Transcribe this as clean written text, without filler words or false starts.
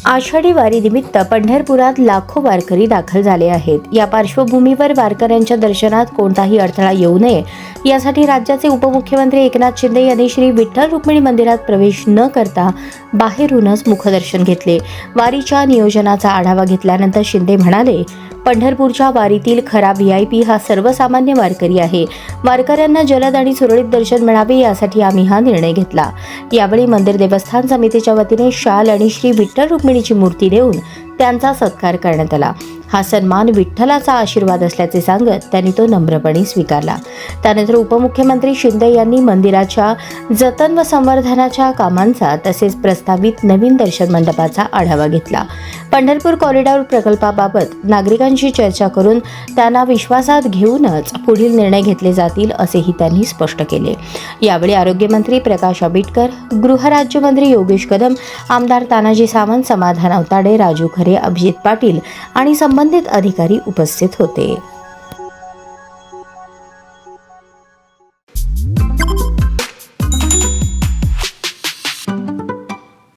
आषाढी वारीनिमित्त पंढरपुरात लाखो वारकरी दाखल झाले आहेत. या पार्श्वभूमीवर वारकऱ्यांच्या दर्शनात कोणताही अडथळा येऊ नये यासाठी राज्याचे उपमुख्यमंत्री एकनाथ शिंदे यांनी श्री विठ्ठल रुक्मिणी मंदिरात प्रवेश न करता बाहेरूनच मुखदर्शन घेतले. वारीच्या नियोजनाचा आढावा घेतल्यानंतर शिंदे म्हणाले, पंढरपूरच्या वारीतील खरा VIP हा सर्वसामान्य वारकरी आहे. वारकऱ्यांना जलद आणि सुरळीत दर्शन मिळावे यासाठी आम्ही हा निर्णय घेतला. यावेळी मंदिर देवस्थान समितीच्या वतीने शाल आणि श्री विठ्ठल रुक्मिणीची मूर्ती देऊन त्यांचा सत्कार करण्यात आला. हा सन्मान विठ्ठलाचा आशीर्वाद असल्याचे सांगत त्यांनी तो नम्रपणे स्वीकारला. त्यानंतर उपमुख्यमंत्री शिंदे यांनी मंदिराच्या जतन व संवर्धनाच्या कामांचा तसेच प्रस्तावित नवीन दर्शन मंडपाचा आढावा घेतला. पंढरपूर कॉरिडॉर प्रकल्पाबाबत नागरिकांशी चर्चा करून त्यांना विश्वासात घेऊनच पुढील निर्णय घेतले जातील असेही त्यांनी स्पष्ट केले. यावेळी आरोग्यमंत्री प्रकाश आंबेडकर, गृहराज्यमंत्री योगेश कदम, आमदार तानाजी सावंत, समाधान अवताडे, राजू खरे, अभिजित पाटील आणि संबंधित अधिकारी उपस्थित होते.